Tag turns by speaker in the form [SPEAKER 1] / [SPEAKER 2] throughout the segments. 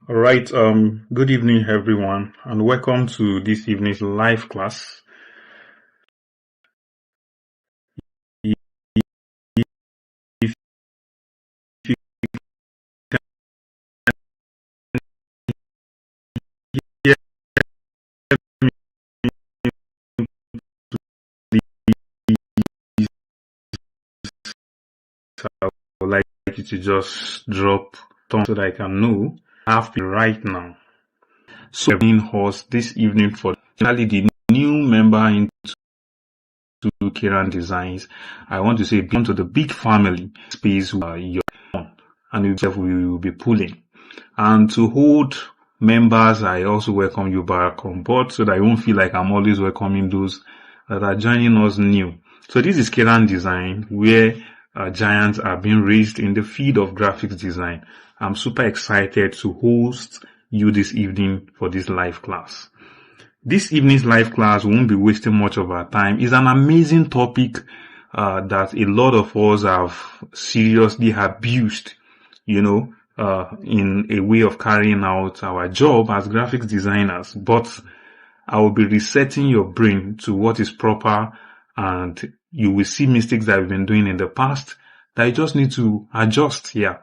[SPEAKER 1] All right, good evening, everyone, and welcome to this evening's live class. If you hear me, please, I would like you to just drop thumbs so that I can know I have been right now. So, being host this evening for the new member into Kiran Designs, I want to say, belong to the big family space you're on, and we will be pulling. And to hold members, I also welcome you back on board so that I won't feel like I'm always welcoming those that are joining us new. So this is Kiran Design, where giants are being raised in the field of graphics design. I'm super excited to host you this evening for this live class. This evening's live class won't be wasting much of our time. It's an amazing topic that a lot of us have seriously abused, in a way of carrying out our job as graphics designers. But I will be resetting your brain to what is proper, and you will see mistakes that we've been doing in the past that you just need to adjust here.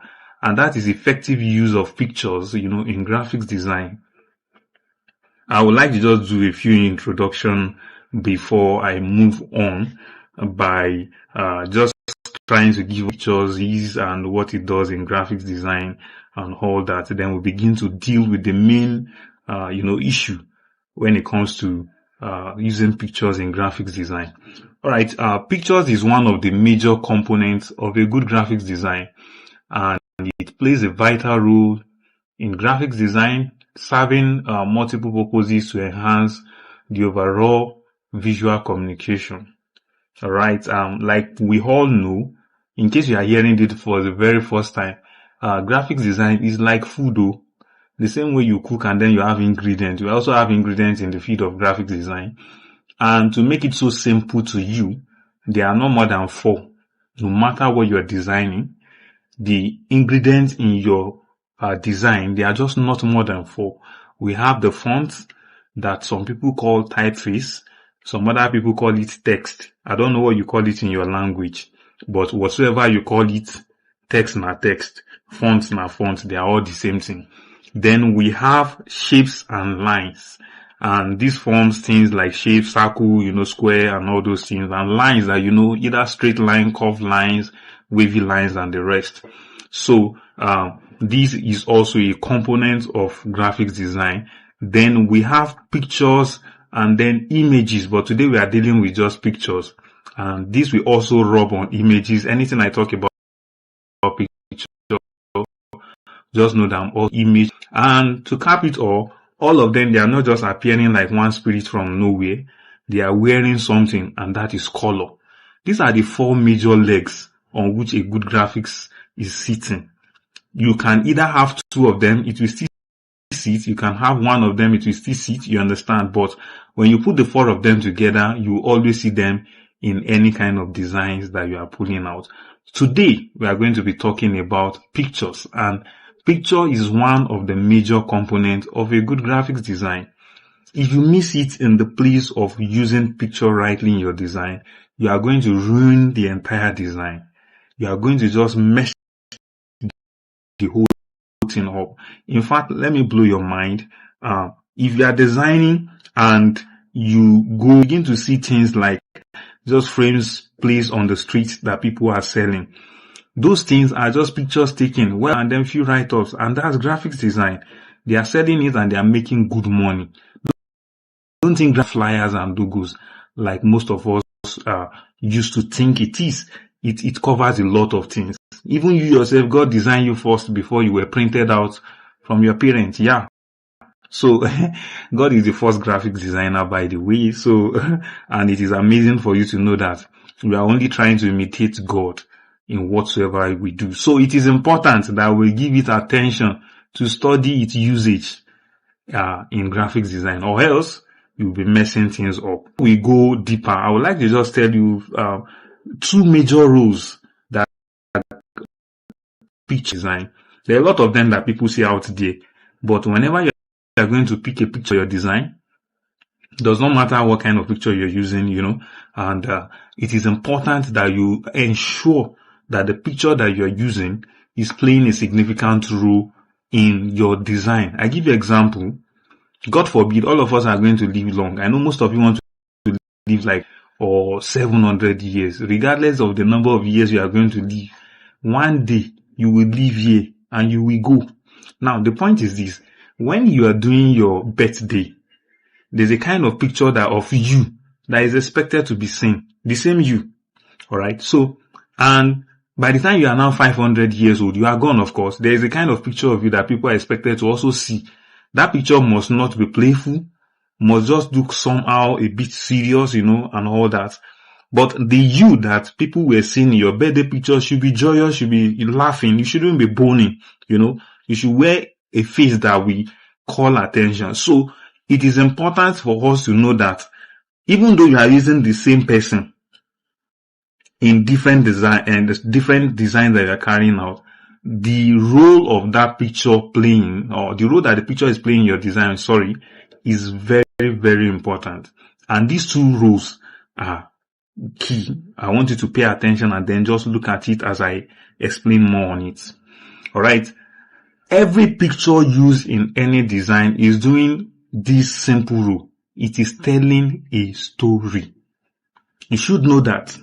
[SPEAKER 1] And that is effective use of pictures, in graphics design. I would like to just do a few introduction before I move on by just trying to give pictures and what it does in graphics design and all that. Then we begin to deal with the main, issue when it comes to using pictures in graphics design. All right, pictures is one of the major components of a good graphics design, and it plays a vital role in graphics design, serving multiple purposes to enhance the overall visual communication. All right, like we all know, in case you are hearing it for the very first time, graphics design is like food. The same way you cook and then you have ingredients, you also have ingredients in the field of graphics design. And to make it so simple to you, there are no more than 4. No matter what you are designing, the ingredients in your design, they are just not more than 4. We have the font that some people call typeface. Some other people call it text. I don't know what you call it in your language, but whatsoever you call it, text na text, font na font, they are all the same thing. Then we have shapes and lines. And this forms things like shape, circle, square and all those things. And lines are, either straight line, curved lines, wavy lines and the rest. So, this is also a component of graphics design. Then we have pictures and then images, but today we are dealing with just pictures. And this will also rub on images. Anything I talk about picture, just know that I'm all image. And to cap it all of them, they are not just appearing like one spirit from nowhere. They are wearing something, and that is color. These are the 4 major legs on which a good graphics is sitting. You can either have 2 of them, it will still sit. You can have 1 of them, it will still sit, you understand. But when you put the 4 of them together, you always see them in any kind of designs that you are pulling out. Today, we are going to be talking about pictures, and picture is one of the major components of a good graphics design. If you miss it in the place of using picture rightly in your design, you are going to ruin the entire design. You are going to just mess the whole thing up. In fact, let me blow your mind. If you are designing and you begin to see things like just frames placed on the street that people are selling, those things are just pictures taken, and then few write-offs, and that's graphics design. They are selling it and they are making good money. Don't think flyers and logos like most of us used to think it is. It covers a lot of things. Even you yourself, God designed you first before you were printed out from your parents. Yeah. So God is the first graphics designer, by the way. So, and it is amazing for you to know that we are only trying to imitate God in whatsoever we do. So it is important that we give it attention to study its usage in graphics design, or else you'll be messing things up. We go deeper. I would like to just tell you 2 major rules that picture design. There are a lot of them that people see out there But whenever you are going to pick a picture, your design, does not matter what kind of picture you're using, and it is important that you ensure that the picture that you're using is playing a significant role in your design. I give you an example. God forbid, all of us are going to live long. I know most of you want to live like 700 years. Regardless of the number of years you are going to live, one day you will live here and you will go. Now, the point is this. When you are doing your birthday, there's a kind of picture of you that is expected to be seen. The same you. Alright? So, and by the time you are now 500 years old, you are gone, of course. There is a kind of picture of you that people are expected to also see. That picture must not be playful, must just look somehow a bit serious, and all that. But the you that people were seeing in your birthday picture should be joyous, should be laughing. You shouldn't be boning, You should wear a face that will call attention. So it is important for us to know that even though you are using the same person in different design and different designs that you are carrying out, the role of that picture playing, or the role that the picture is playing in your design, is very, very important. And these two roles are key. I want you to pay attention and then just look at it as I explain more on it. Alright. Every picture used in any design is doing this simple rule. It is telling a story. You should know that.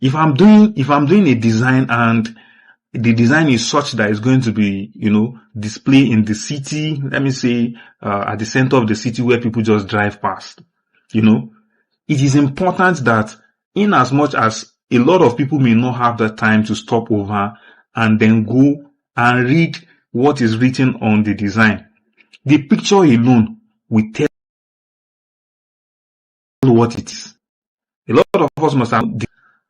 [SPEAKER 1] If I'm doing a design and the design is such that it's going to be, displayed in the city, let me say, at the center of the city where people just drive past, it is important that in as much as a lot of people may not have the time to stop over and then go and read what is written on the design, the picture alone will tell what it is. A lot of us must have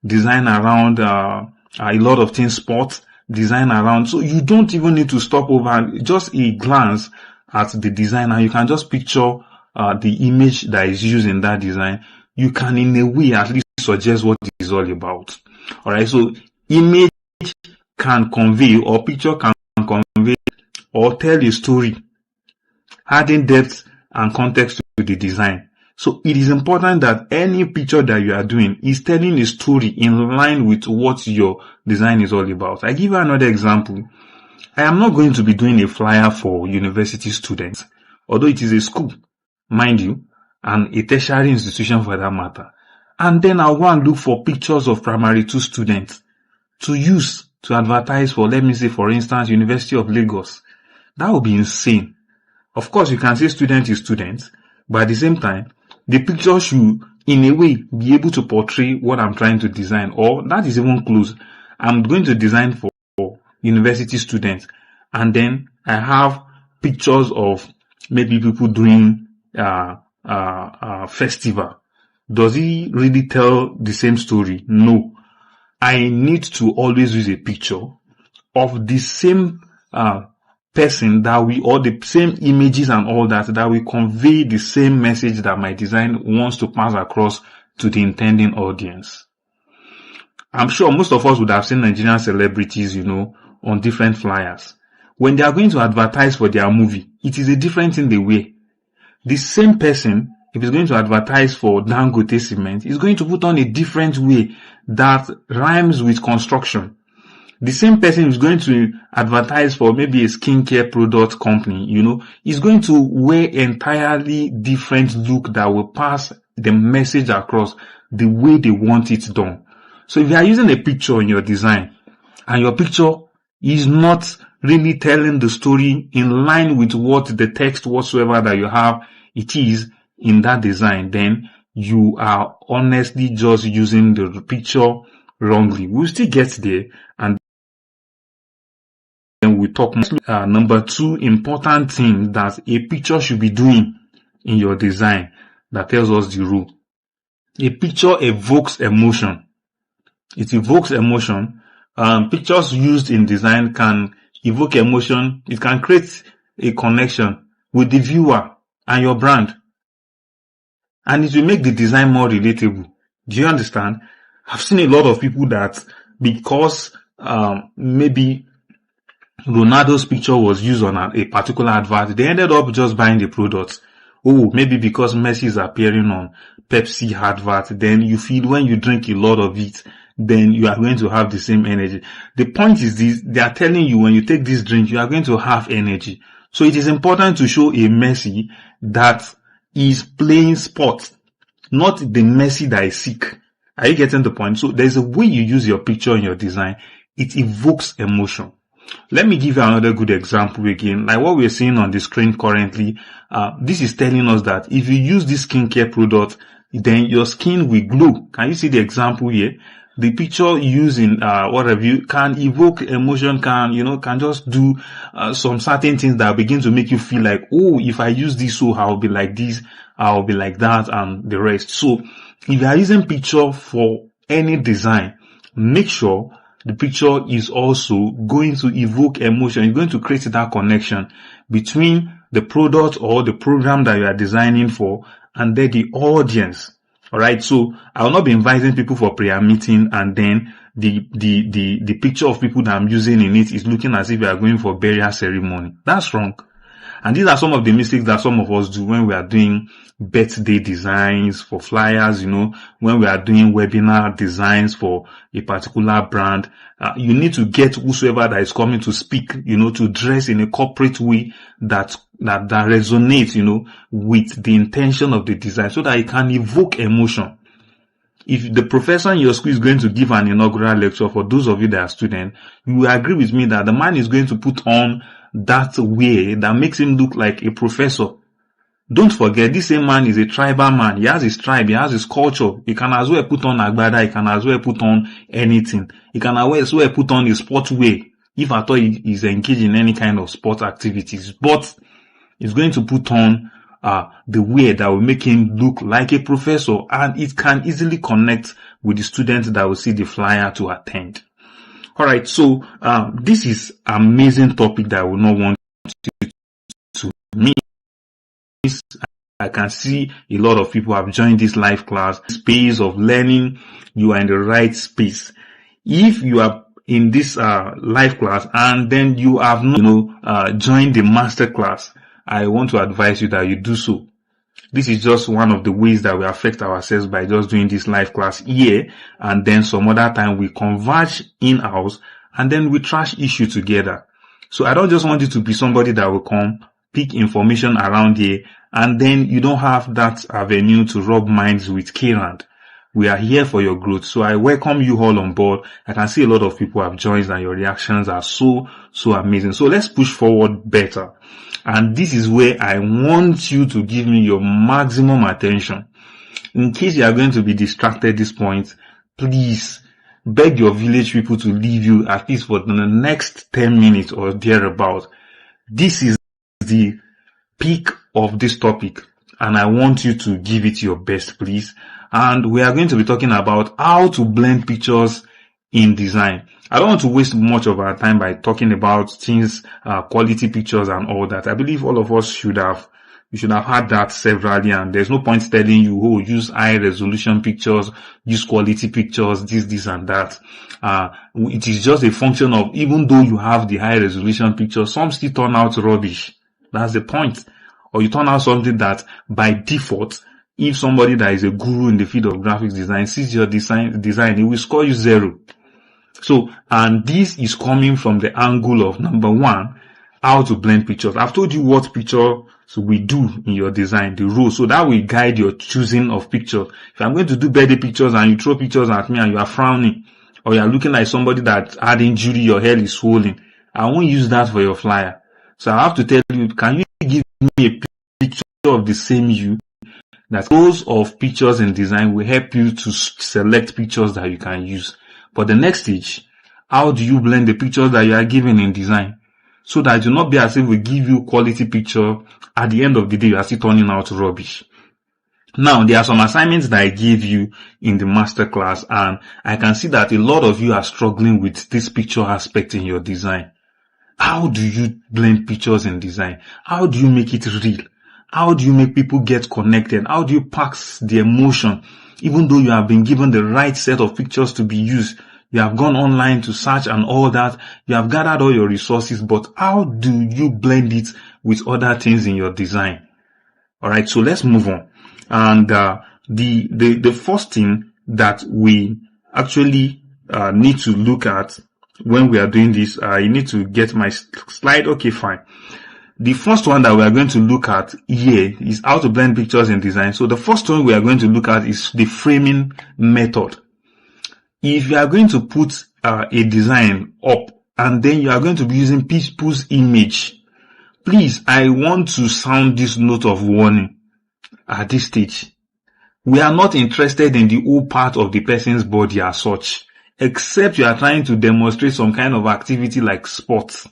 [SPEAKER 1] design around a lot of things, sports, design around. So you don't even need to stop over. Just a glance at the design and you can just picture the image that is used in that design. You can in a way at least suggest what it is all about. Alright, so image can convey, or picture can convey or tell a story, adding depth and context to the design. So it is important that any picture that you are doing is telling a story in line with what your design is all about. I give you another example. I am not going to be doing a flyer for university students, although it is a school, mind you, and a tertiary institution for that matter. And then I'll go and look for pictures of primary 2 students to use to advertise for, let me say, for instance, University of Lagos. That would be insane. Of course, you can say student is student, but at the same time, the picture should, in a way, be able to portray what I'm trying to design, or that is even close. I'm going to design for university students, and then I have pictures of maybe people doing festival. Does it really tell the same story? No. I need to always use a picture of the same person or the same images and all that will convey the same message that my design wants to pass across to the intending audience. I'm sure most of us would have seen Nigerian celebrities, on different flyers. When they are going to advertise for their movie, it is a different thing they wear. The same person, if he's going to advertise for Dangote Cement, is going to put on a different way that rhymes with construction. The same person is going to advertise for maybe a skincare product company, is going to wear entirely different look that will pass the message across the way they want it done. So if you are using a picture in your design and your picture is not really telling the story in line with what the text whatsoever that you have it is in that design, then you are honestly just using the picture wrongly. We'll still get there, and then we talk number 2 important thing that a picture should be doing in your design that tells us the rule. A picture evokes emotion. It evokes emotion. Pictures used in design can evoke emotion. It can create a connection with the viewer and your brand. And it will make the design more relatable. Do you understand? I've seen a lot of people that because maybe Ronaldo's picture was used on a particular advert. They ended up just buying the product. Oh, maybe because Messi is appearing on Pepsi advert, then you feel when you drink a lot of it, then you are going to have the same energy. The point is this, they are telling you when you take this drink, you are going to have energy. So it is important to show a Messi that is playing sports, not the Messi that is sick. Are you getting the point? So there's a way you use your picture in your design. It evokes emotion. Let me give you another good example again. Like what we're seeing on the screen currently, this is telling us that if you use this skincare product, then your skin will glow. Can you see the example here? The picture using whatever you can evoke emotion, can just do some certain things that begin to make you feel like, oh, if I use this, so I'll be like this, I'll be like that, and the rest. So if you are using picture for any design, make sure the picture is also going to evoke emotion. It's going to create that connection between the product or the program that you are designing for and then the audience. Alright, so I will not be inviting people for prayer meeting and then the picture of people that I'm using in it is looking as if we are going for burial ceremony. That's wrong. And these are some of the mistakes that some of us do when we are doing birthday designs for flyers, when we are doing webinar designs for a particular brand. You need to get whosoever that is coming to speak, to dress in a corporate way that resonates, with the intention of the design so that it can evoke emotion. If the professor in your school is going to give an inaugural lecture, for those of you that are students, you will agree with me that the man is going to put on that way that makes him look like a professor. Don't forget, this same man is a tribal man. He has his tribe, he has his culture. He can as well put on agbada, he can as well put on anything. He can as well put on his sport wear, if at all he is engaged in any kind of sport activities. But he's going to put on the way that will make him look like a professor, and it can easily connect with the students that will see the flyer to attend. Alright, so this is amazing topic that I will not want you to miss. I can see a lot of people have joined this live class space of learning. You are in the right space. If you are in this live class and then you have not joined the master class, I want to advise you that you do so. This is just one of the ways that we affect ourselves by just doing this live class here, and then some other time we converge in-house and then we trash issue together. So I don't just want you to be somebody that will come, pick information around here, and then you don't have that avenue to rub minds with Kirand. We are here for your growth. So I welcome you all on board. I can see a lot of people have joined and your reactions are so amazing. So let's push forward better. And this is where I want you to give me your maximum attention. In case you are going to be distracted at this point, please beg your village people to leave you at least for the next 10 minutes or thereabout. This is the peak of this topic, and I want you to give it your best, please. And we are going to be talking about how to blend pictures in design. I don't want to waste much of our time by talking about things, quality pictures and all that. I believe all of us should have had that severally, and there's no point telling you, oh, use high resolution pictures, use quality pictures, this and that. It is just a function of, even though you have the high resolution pictures, some still turn out rubbish. That's the point. Or you turn out something that by default, if somebody that is a guru in the field of graphics design sees your design, he will score you 0. So, and this is coming from the angle of, number one, how to blend pictures. I've told you what pictures we do in your design, the rules. So that will guide your choosing of pictures. If I'm going to do birthday pictures and you throw pictures at me and you are frowning, or you are looking like somebody that had injury, your hair is swollen, I won't use that for your flyer. So I have to tell you, can you give me a picture of the same you? That those of pictures in design will help you to select pictures that you can use. But the next stage, how do you blend the pictures that you are given in design? So that it will not be as if we give you quality picture, at the end of the day you are still turning out rubbish. Now, there are some assignments that I gave you in the masterclass, and I can see that a lot of you are struggling with this picture aspect in your design. How do you blend pictures in design? How do you make it real? How do you make people get connected? How do you pack the emotion? Even though you have been given the right set of pictures to be used, You have gone online to search and all that. You have gathered all your resources, but how do you blend it with other things in your design? All right. So let's move on. And, the first thing that we actually, need to look at when we are doing this, you need to get my slide. Okay, fine. The first one that we are going to look at here is how to blend pictures in design. So the first one we are going to look at is the framing method. If you are going to put a design up and then you are going to be using people's image, please, I want to sound this note of warning at this stage. We are not interested in the whole part of the person's body as such, except you are trying to demonstrate some kind of activity like sports,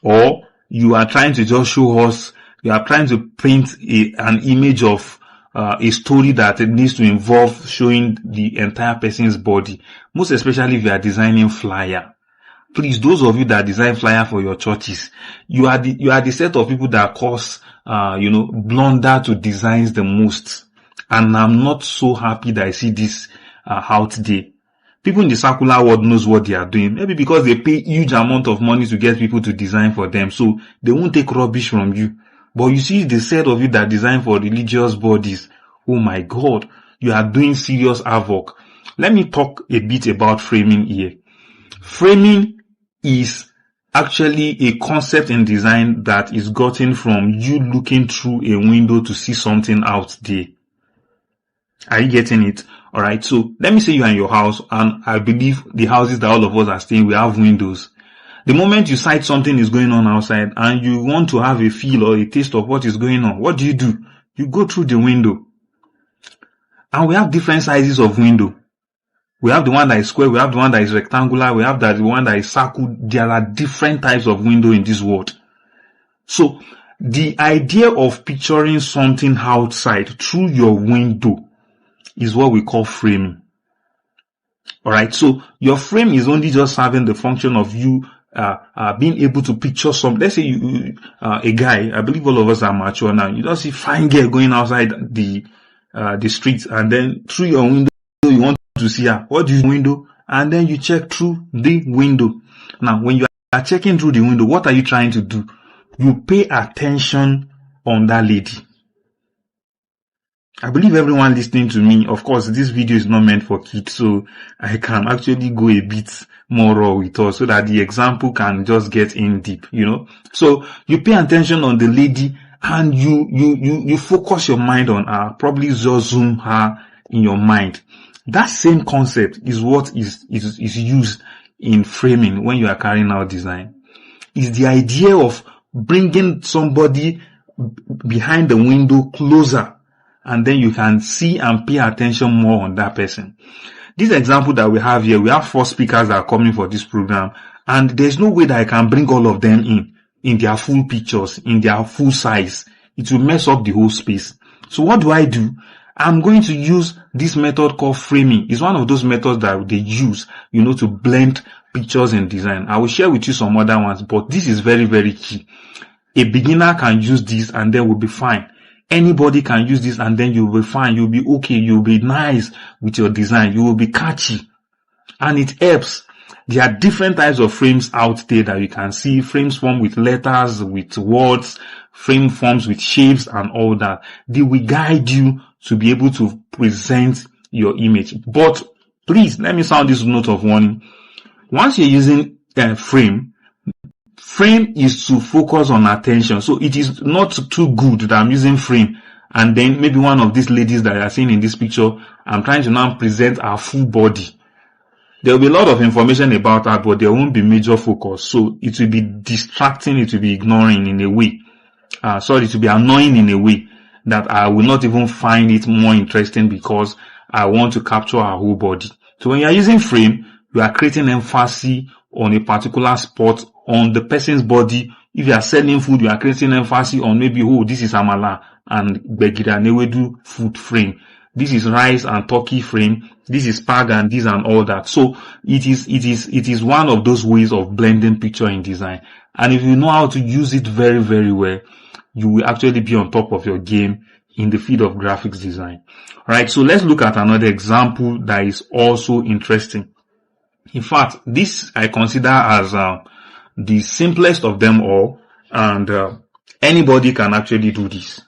[SPEAKER 1] or you are trying to just show us, you are trying to paint an image of a story that needs to involve showing the entire person's body, most especially if you are designing flyer. Please, those of you that design flyer for your churches, you are the set of people that cause, blunder to designs the most. And I'm not so happy that I see this out there. People in the circular world knows what they are doing. Maybe because they pay huge amount of money to get people to design for them. So they won't take rubbish from you. But you see the set of you that design for religious bodies. Oh my God, you are doing serious havoc. Let me talk a bit about framing here. Framing is actually a concept in design that is gotten from you looking through a window to see something out there. Are you getting it? Alright, so let me say you are in your house, and I believe the houses that all of us are staying, we have windows. The moment you sight something is going on outside and you want to have a feel or a taste of what is going on, what do? You go through the window. And we have different sizes of window. We have the one that is square, we have the one that is rectangular, we have the one that is circle. There are different types of window in this world. So, the idea of picturing something outside through your window is what we call framing. Alright, so your frame is only just serving the function of you being able to picture some, let's say you a guy, I believe all of us are mature now, you don't see fine girl going outside the streets, and then through your window you want to see her. What do you do? Window, and then you check through the window. Now when you are checking through the window, what are you trying to do? You pay attention on that lady. I believe everyone listening to me, of course, this video is not meant for kids, so I can actually go a bit more raw with us so that the example can just get in deep, So you pay attention on the lady and you focus your mind on her, probably just zoom her in your mind. That same concept is what is used in framing when you are carrying out design. It's the idea of bringing somebody behind the window closer, and then you can see and pay attention more on that person. This example that we have here, we have 4 speakers that are coming for this program, and there's no way that I can bring all of them in their full pictures, in their full size. It will mess up the whole space. So what do? I'm going to use this method called framing. It's one of those methods that they use, to blend pictures in design. I will share with you some other ones, but this is very, very key. A beginner can use this and then will be fine. Anybody can use this and then you'll be fine. You'll be okay. You'll be nice with your design. You will be catchy. And it helps. There are different types of frames out there that you can see. Frames formed with letters, with words, frame forms with shapes and all that. They will guide you to be able to present your image. But please, let me sound this note of warning. Once you're using a frame is to focus on attention. So it is not too good that I'm using frame and then maybe one of these ladies that are seen in this picture, I'm trying to now present her full body. There will be a lot of information about that, but there won't be major focus. So it will be distracting, it will be ignoring in a way. It will be annoying in a way that I will not even find it more interesting because I want to capture her whole body. So when you are using frame, you are creating emphasis on a particular spot on the person's body. If you are selling food, you are creating emphasis on maybe, this is amala and gbegiri and ewedu food frame. This is rice and turkey frame. This is spag and this and all that. So it is one of those ways of blending picture in design. And if you know how to use it very, very well, you will actually be on top of your game in the field of graphics design. Alright, so let's look at another example that is also interesting. In fact, this I consider as the simplest of them all, and anybody can actually do this.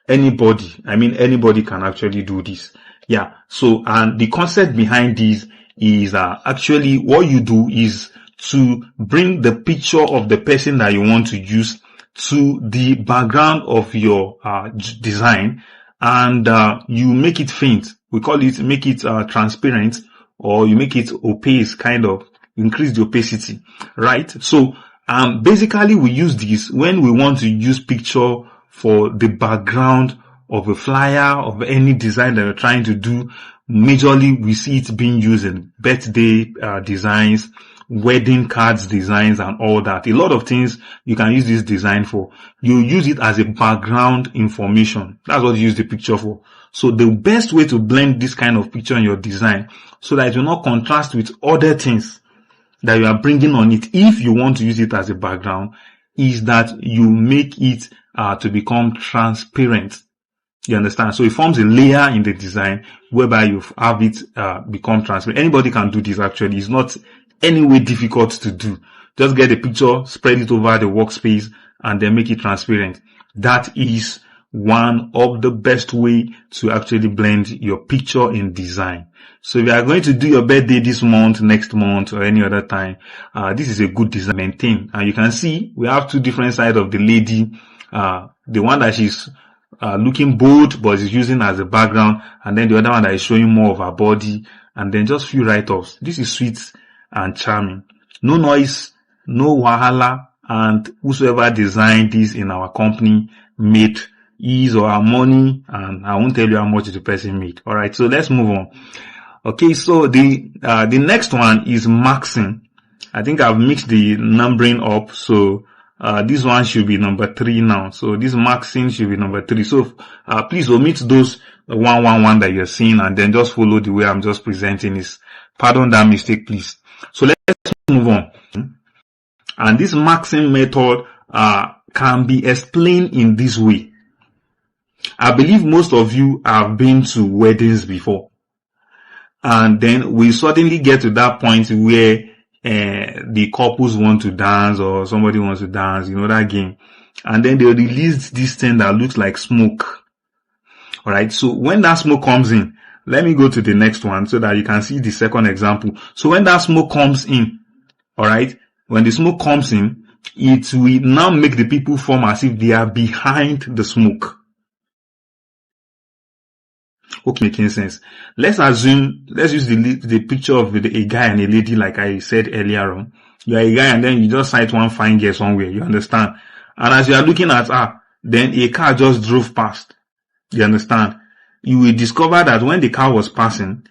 [SPEAKER 1] Anybody can actually do this. Yeah. So, and the concept behind this is actually what you do is to bring the picture of the person that you want to use to the background of your design, and you make it faint. We call it make it transparent, or you make it opaque, kind of increase the opacity, right? So basically we use this when we want to use picture for the background of a flyer, of any design that we're trying to do. Majorly we see it being used in birthday designs, wedding cards designs, and all that. A lot of things you can use this design for. You use it as a background information. That's what you use the picture for. So the best way to blend this kind of picture in your design so that it will not contrast with other things that you are bringing on it, if you want to use it as a background, is that you make it to become transparent. You understand? So it forms a layer in the design whereby you have it become transparent. Anybody can do this actually. It's not any way difficult to do. Just get a picture, spread it over the workspace, and then make it transparent. That is one of the best way to actually blend your picture in design. So if you are going to do your birthday this month, next month, or any other time, this is a good design to maintain. And you can see we have two different sides of the lady. The one that she's looking bold but is using as a background, and then the other one that is showing more of her body, and then just few write-offs. This is sweet and charming. No noise, no wahala, and whosoever designed this in our company made his or her money, and I won't tell you how much the person made. Alright, so let's move on. Okay, so the next one is maxing. I think I've mixed the numbering up, so this one should be number 3 now. So this maxing should be number 3. So please omit those 111 that you're seeing, and then just follow the way I'm just presenting this. Pardon that mistake, please. So let's move on. And this maxing method can be explained in this way. I believe most of you have been to weddings before, and then we suddenly get to that point where the couples want to dance, or somebody wants to dance, you know that game, and then they release this thing that looks like smoke. All right, so when that smoke comes in, let me go to the next one so that you can see the second example. So when that smoke comes in, all right, when the smoke comes in, it will now make the people form as if they are behind the smoke. Okay, making sense. Let's use the picture of a guy and a lady, like I said earlier on. You are a guy and then you just sight one fine girl somewhere, you understand? And as you are looking at her, then a car just drove past. You understand? You will discover that when the car was passing,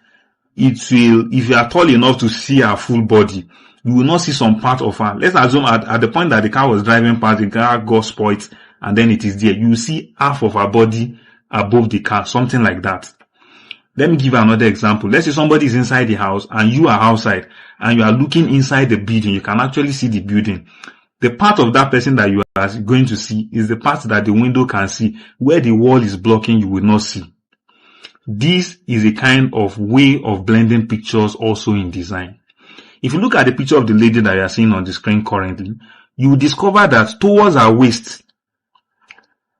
[SPEAKER 1] if you are tall enough to see her full body, you will not see some part of her. Let's assume at the point that the car was driving past, the car got spoiled, and then it is there. You will see half of her body above the car, something like that. Let me give you another example. Let's say somebody is inside the house and you are outside and you are looking inside the building. You can actually see the building. The part of that person that you are going to see is the part that the window can see. Where the wall is blocking, you will not see. This is a kind of way of blending pictures also in design. If you look at the picture of the lady that you are seeing on the screen currently, you will discover that towards her waist,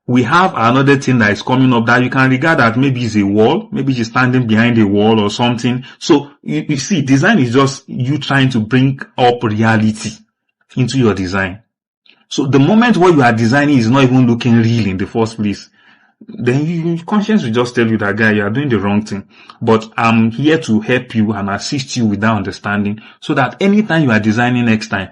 [SPEAKER 1] we have another thing that is coming up that you can regard that maybe is a wall, maybe she's standing behind a wall or something. So you see, design is just you trying to bring up reality into your design. So the moment what you are designing is not even looking real in the first place, then your conscience will just tell you that, guy, you are doing the wrong thing. But I'm here to help you and assist you with that understanding so that anytime you are designing next time,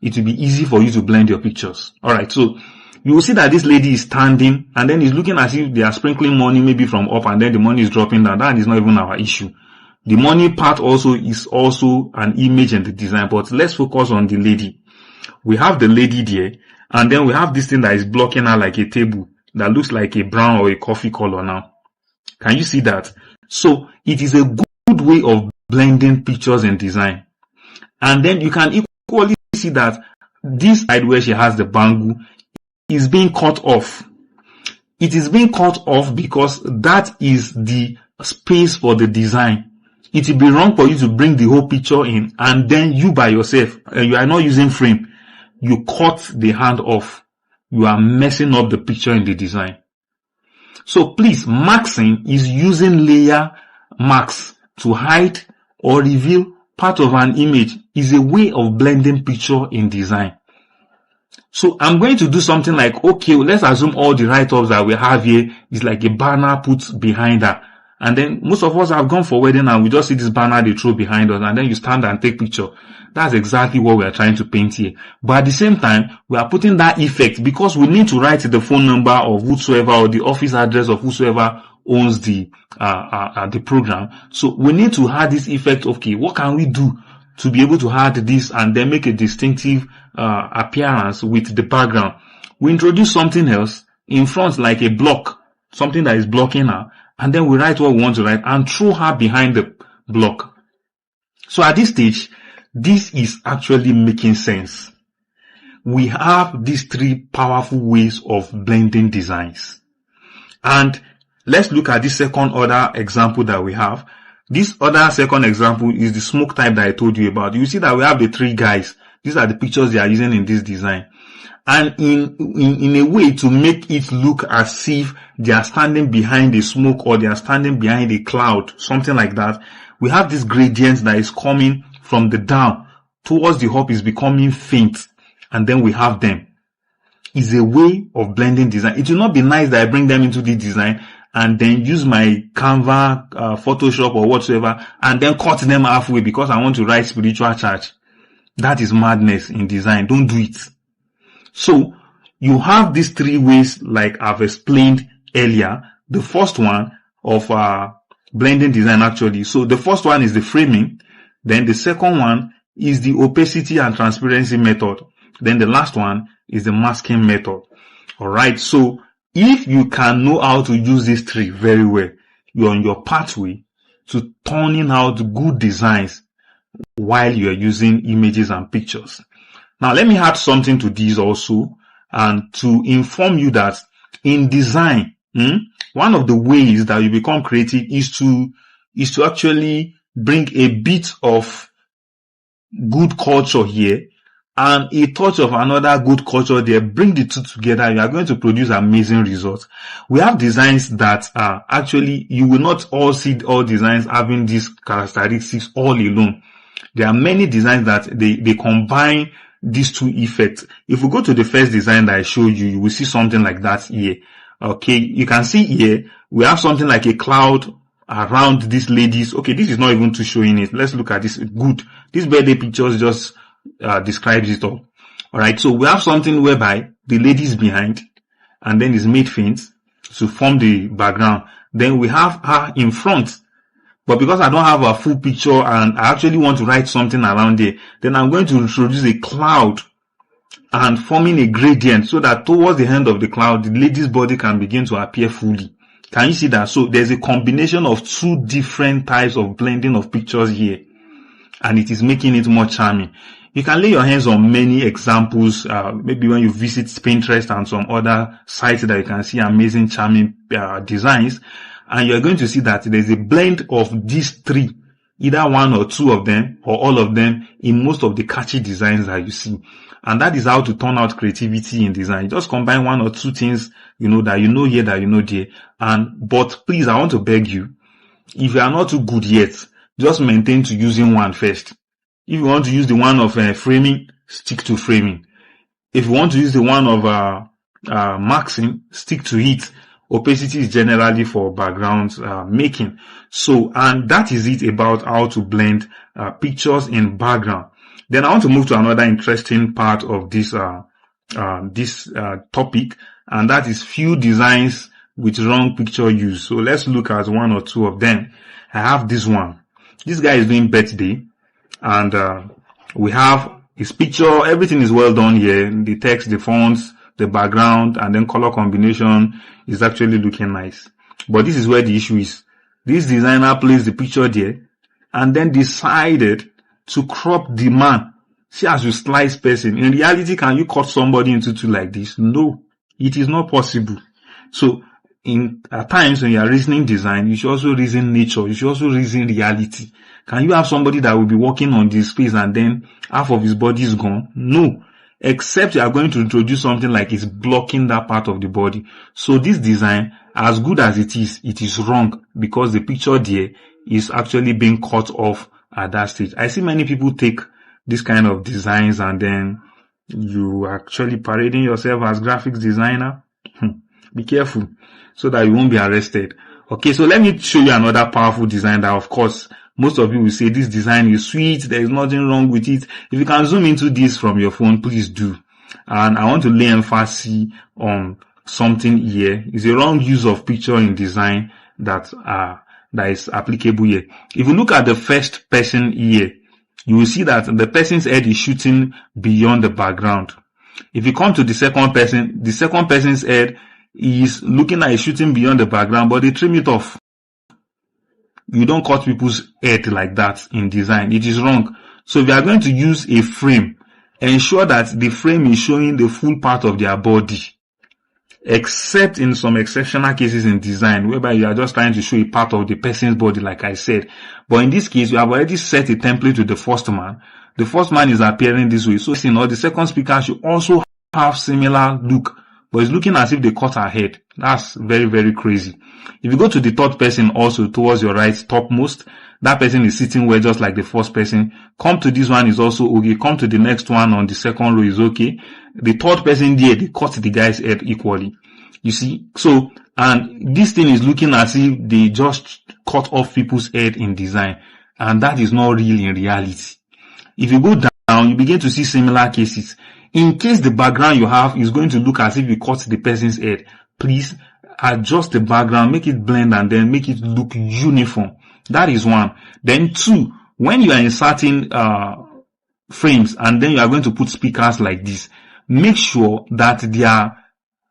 [SPEAKER 1] it will be easy for you to blend your pictures. Alright, so you will see that this lady is standing and then is looking as if they are sprinkling money maybe from up and then the money is dropping down. That is not even our issue. The money part also is also an image in the design, but let's focus on the lady. We have the lady there, and then we have this thing that is blocking her like a table that looks like a brown or a coffee color now. Can you see that? So it is a good way of blending pictures and design. And then you can equally see that this side where she has the bangle is being cut off. It is being cut off because that is the space for the design. It will be wrong for you to bring the whole picture in and then you by yourself, you are not using frame, you cut the hand off. You are messing up the picture in the design. So please, maxing is using layer marks to hide or reveal part of an image. Is a way of blending picture in design. So I'm going to do something like, okay, let's assume all the write-ups that we have here is like a banner put behind her. And then most of us have gone for wedding and we just see this banner they throw behind us and then you stand and take picture. That's exactly what we are trying to paint here. But at the same time, we are putting that effect because we need to write the phone number of whosoever or the office address of whosoever owns the program. So we need to add this effect. Okay, what can we do to be able to add this and then make a distinctive appearance with the background? We introduce something else in front like a block, something that is blocking her, and then we write what we want to write and throw her behind the block. So at this stage, this is actually making sense. We have these three powerful ways of blending designs. And let's look at this second other example that we have. This other second example is the smoke type that I told you about. You see that we have the three guys. These are the pictures they are using in this design. And in a way to make it look as if they are standing behind the smoke or they are standing behind a cloud, something like that, we have this gradient that is coming from the down towards the up is becoming faint. And then we have them. It's a way of blending design. It will not be nice that I bring them into the design and then use my Canva, Photoshop or whatsoever and then cut them halfway because I want to write spiritual charge. That is madness in design. Don't do it. So you have these three ways like I've explained earlier. The first one of blending design actually. So the first one is the framing. Then the second one is the opacity and transparency method. Then the last one is the masking method. Alright, so if you can know how to use these three very well, you're on your pathway to turning out good designs while you're using images and pictures. Now let me add something to these also and to inform you that in design, one of the ways that you become creative is to actually bring a bit of good culture here and a touch of another good culture there. Bring the two together. You are going to produce amazing results. We have designs that are actually, you will not all see all designs having these characteristics all alone. There are many designs that they combine these two effects. If we go to the first design that I showed you, you will see something like that here. Okay, you can see here, we have something like a cloud around these ladies. Okay, this is not even to showing it. Let's look at this. Good. This birthday pictures just describes it all. Alright, so we have something whereby the lady is behind and then is made faint to form the background. Then we have her in front. But because I don't have a full picture and I actually want to write something around there, then I'm going to introduce a cloud and forming a gradient so that towards the end of the cloud, the lady's body can begin to appear fully. Can you see that? So there's a combination of two different types of blending of pictures here. And it is making it more charming. You can lay your hands on many examples, maybe when you visit Pinterest and some other sites that you can see amazing, charming designs. And you're going to see that there's a blend of these three, either one or two of them or all of them in most of the catchy designs that you see. And that is how to turn out creativity in design. Just combine one or two things, that you know here, that you know there. But please, I want to beg you, if you are not too good yet, just maintain to using one first. If you want to use the one of framing, stick to framing. If you want to use the one of maxing, stick to it. Opacity is generally for background making. So, and that is it about how to blend pictures in background. Then I want to move to another interesting part of this topic, and that is few designs with wrong picture use. So let's look at one or two of them. I have this one. This guy is doing birthday, and we have his picture. Everything is well done here. The text, the fonts, the background, and then color combination is actually looking nice. But this is where the issue is. This designer placed the picture there and then decided to crop the man. See, as you slice person. In reality, can you cut somebody into two like this? No, it is not possible. So at times when you are reasoning design, you should also reason nature. You should also reason reality. Can you have somebody that will be working on this space and then half of his body is gone? No. Except you are going to introduce something like it's blocking that part of the body. So this design, as good as it is wrong because the picture there is actually being cut off at that stage. I see many people take this kind of designs and then you actually parading yourself as graphics designer. Be careful so that you won't be arrested. Okay, so let me show you another powerful design that, of course, most of you will say this design is sweet, there is nothing wrong with it. If you can zoom into this from your phone, please do. And I want to lay emphasis on something here. It's a wrong use of picture in design that is applicable here. If you look at the first person here, you will see that the person's head is shooting beyond the background. If you come to the second person's head is looking like shooting beyond the background, but they trim it off. You don't cut people's head like that in design. It is wrong. So if you are going to use a frame, ensure that the frame is showing the full part of their body. Except in some exceptional cases in design, whereby you are just trying to show a part of the person's body, like I said. But in this case, you have already set a template to the first man. The first man is appearing this way. So, the second speaker should also have similar look. But it's looking as if they cut her head. That's very, very crazy. If you go to the third person also towards your right, topmost, that person is sitting well just like the first person. Come to this one is also okay. Come to the next one on the second row is okay. The third person there, they cut the guy's head equally. You see? So, and this thing is looking as if they just cut off people's head in design. And that is not real in reality. If you go down, you begin to see similar cases. In case the background you have is going to look as if you cut the person's head, please adjust the background, make it blend, and then make it look uniform. That is one. Then two, when you are inserting frames and then you are going to put speakers like this, make sure that their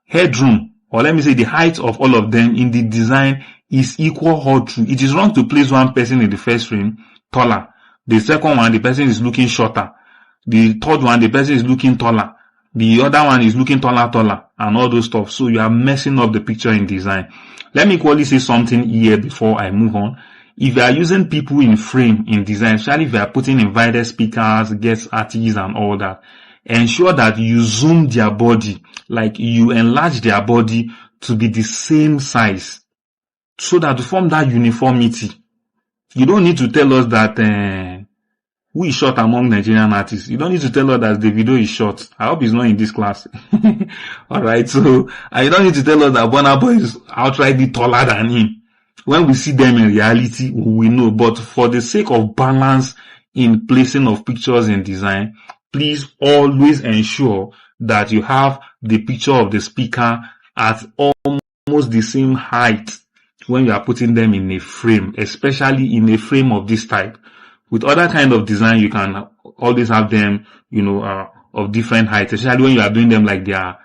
[SPEAKER 1] headroom, or let me say the height of all of them in the design is equal all through. It is wrong to place one person in the first frame taller. The second one, the person is looking shorter. The third one, the person is looking taller. The other one is looking taller, and all those stuff. So you are messing up the picture in design. Let me quickly say something here before I move on. If you are using people in frame in design, especially if you are putting invited speakers, guest artists, and all that, ensure that you zoom their body, like you enlarge their body to be the same size, so that to form that uniformity. You don't need to tell us that who is short among Nigerian artists. You don't need to tell us that Davido is short. I hope he's not in this class. Alright, so you don't need to tell us that Burna Boy is outrightly taller than him. When we see them in reality, we know. But for the sake of balance in placing of pictures in design, please always ensure that you have the picture of the speaker at almost the same height when you are putting them in a frame, especially in a frame of this type. With other kind of design, you can always have them, of different heights, especially when you are doing them like they are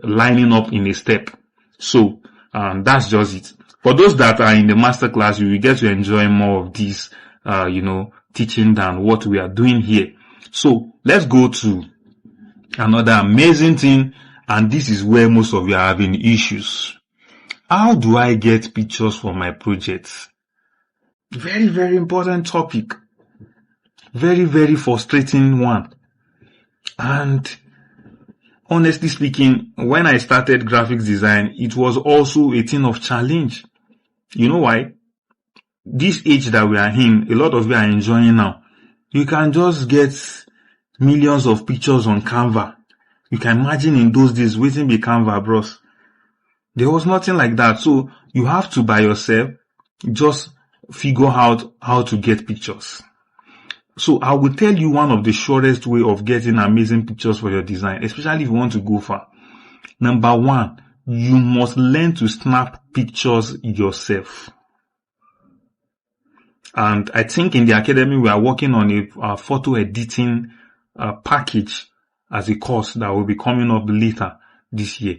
[SPEAKER 1] lining up in a step. So, that's just it. For those that are in the masterclass, you will get to enjoy more of this, teaching than what we are doing here. So, let's go to another amazing thing, and this is where most of you are having issues. How do I get pictures for my projects? Very, very important topic. Very, very frustrating one. And honestly speaking, when I started graphics design, it was also a thing of challenge. You know why? This age that we are in, a lot of you are enjoying now. You can just get millions of pictures on Canva. You can imagine in those days waiting be Canva, bros. There was nothing like that. So you have to by yourself just figure out how to get pictures. So I will tell you one of the surest way of getting amazing pictures for your design, especially if you want to go far. Number one, you must learn to snap pictures yourself. And I think in the academy we are working on a photo editing package as a course that will be coming up later this year.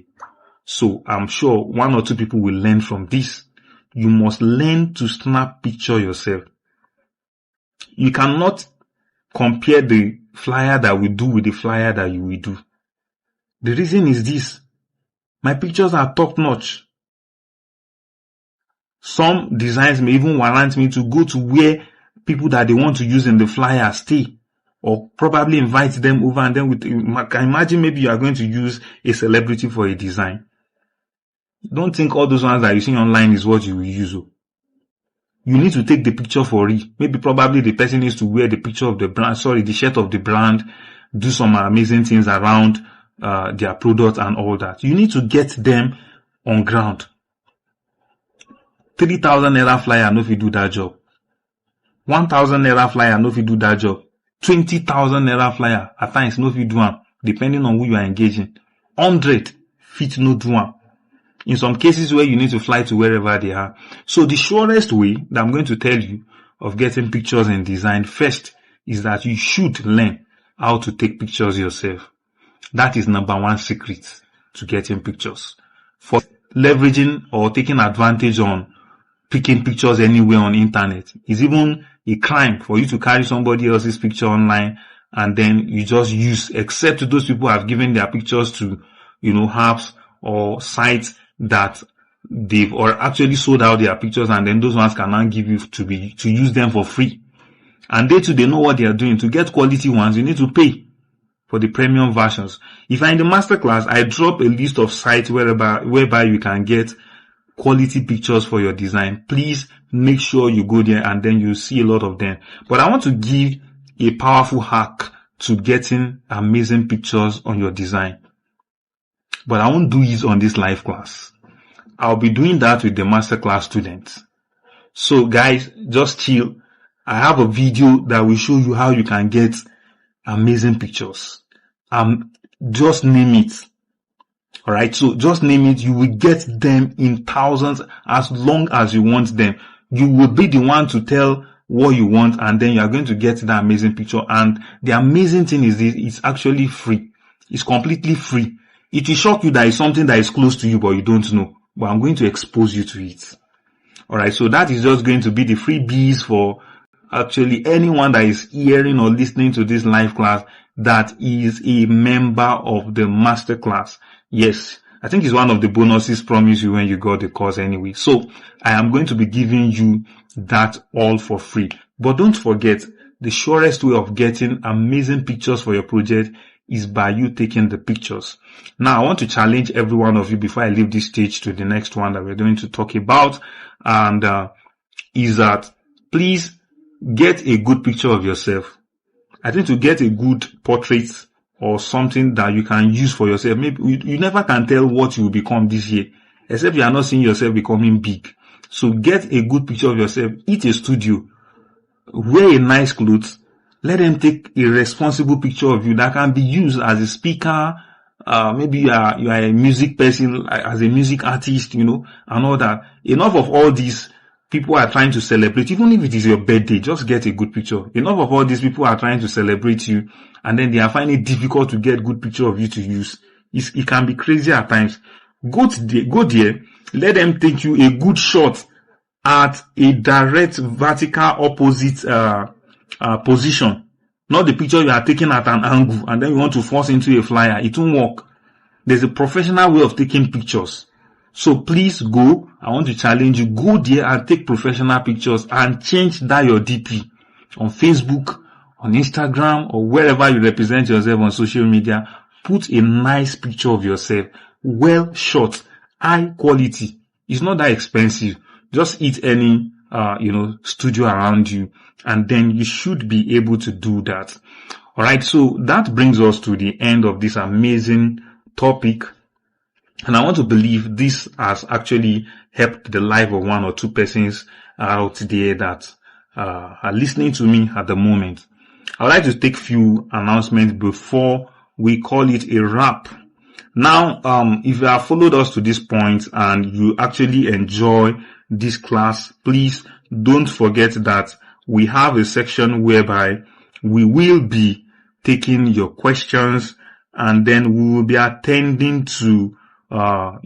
[SPEAKER 1] So I'm sure one or two people will learn from this. You must learn to snap picture yourself. You cannot compare the flyer that we do with the flyer that you will do. The reason is this. My pictures are top notch. Some designs may even warrant me to go to where people that they want to use in the flyer stay, or probably invite them over, and then can imagine maybe you are going to use a celebrity for a design. Don't think all those ones that you see online is what you will use. You need to take the picture for it. Maybe probably the person needs to wear the picture of the brand, the shirt of the brand, do some amazing things around their product and all that. You need to get them on ground. 3,000 naira flyer, no if you do that job. 1,000 naira flyer, no if you do that job. 20,000 naira flyer, at times, no if you do one, depending on who you are engaging. 100 fit no do one. In some cases where you need to fly to wherever they are. So the surest way that I'm going to tell you of getting pictures in design first is that you should learn how to take pictures yourself. That is number one secret to getting pictures. For leveraging or taking advantage on picking pictures anywhere on internet is even a crime for you to carry somebody else's picture online and then you just use, except those people have given their pictures to, apps or sites that they've or actually sold out their pictures, and then those ones can now give you to use them for free. And they too, they know what they are doing. To get quality ones, you need to pay for the premium versions. If you're in the masterclass, I drop a list of sites whereby you can get quality pictures for your design. Please make sure you go there and then you see a lot of them. But I want to give a powerful hack to getting amazing pictures on your design. But I won't do it on this live class. I'll be doing that with the masterclass students. So guys, just chill. I have a video that will show you how you can get amazing pictures. Just name it. Alright, so just name it. You will get them in thousands as long as you want them. You will be the one to tell what you want, and then you are going to get that amazing picture. And the amazing thing is this, it's actually free. It's completely free. It will shock you that it's something that is close to you, but you don't know. But I'm going to expose you to it. Alright, so that is just going to be the freebies for actually anyone that is hearing or listening to this live class that is a member of the masterclass. Yes, I think it's one of the bonuses promised you when you got the course anyway. So I am going to be giving you that all for free. But don't forget, the surest way of getting amazing pictures for your project is by you taking the pictures. Now, I want to challenge every one of you before I leave this stage to the next one that we're going to talk about. And is that please get a good picture of yourself. I think to get a good portrait or something that you can use for yourself, maybe you never can tell what you will become this year, except you are not seeing yourself becoming big. So get a good picture of yourself, eat a studio, wear a nice clothes, let them take a responsible picture of you that can be used as a speaker. Maybe you are a music person, as a music artist, and all that. Enough of all these people are trying to celebrate, even if it is your birthday, just get a good picture. Enough of all these people are trying to celebrate you, and then they are finding it difficult to get good picture of you to use. It can be crazy at times. Go there, let them take you a good shot at a direct vertical opposite position. Not the picture you are taking at an angle and then you want to force into a flyer. It won't work. There's a professional way of taking pictures. So please go. I want to challenge you. Go there and take professional pictures and change that your DP on Facebook, on Instagram, or wherever you represent yourself on social media. Put a nice picture of yourself. Well shot. High quality. It's not that expensive. Just hit any studio around you, and then you should be able to do that. Alright, so that brings us to the end of this amazing topic, and I want to believe this has actually helped the life of one or two persons out there that are listening to me at the moment. I'd like to take few announcements before we call it a wrap. Now, if you have followed us to this point and you actually enjoy this class, please don't forget that we have a section whereby we will be taking your questions, and then we will be attending to a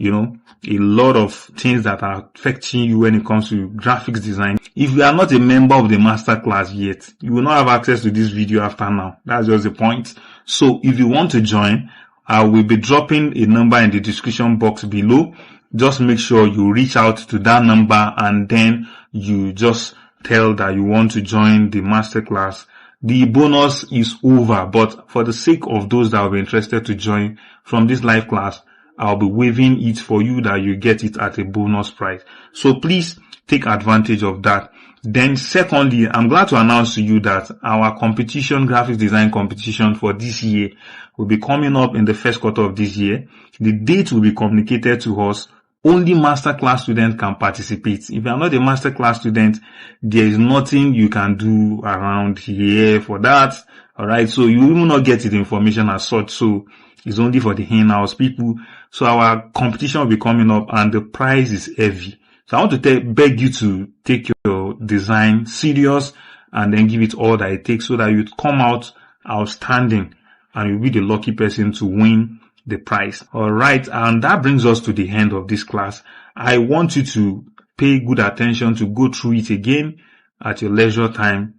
[SPEAKER 1] lot of things that are affecting you when it comes to graphics design. If you are not a member of the masterclass yet, you will not have access to this video after now. That's just the point. So if you want to join, I will be dropping a number in the description box below. just make sure you reach out to that number and then you just tell that you want to join the masterclass. The bonus is over, but for the sake of those that will be interested to join from this live class, I'll be waiving it for you that you get it at a bonus price. So please take advantage of that. Then secondly, I'm glad to announce to you that our competition, graphics design competition for this year will be coming up in the first quarter of this year. The date will be communicated to us. Only masterclass students can participate. If you are not a masterclass student, there is nothing you can do around here for that. Alright, so you will not get the information as such. So it's only for the in-house people. So our competition will be coming up and the prize is heavy. So I want to beg you to take your design serious and then give it all that it takes so that you come out outstanding and you'll be the lucky person to win the prize. Alright, and that brings us to the end of this class. I want you to pay good attention to go through it again at your leisure time.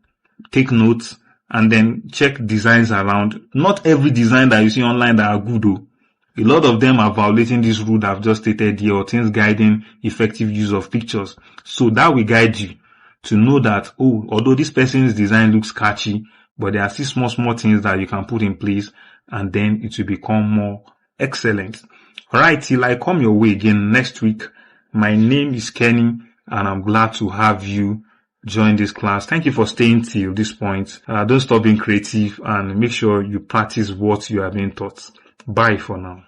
[SPEAKER 1] Take notes and then check designs around. Not every design that you see online that are good though. A lot of them are violating this rule that I've just stated here, or things guiding effective use of pictures. So that will guide you to know that, oh, although this person's design looks catchy, but there are still small things that you can put in place and then it will become more excellent. Alright, till I come your way again next week. My name is Kenny and I'm glad to have you join this class. Thank you for staying till this point. Don't stop being creative and make sure you practice what you have been taught. Bye for now.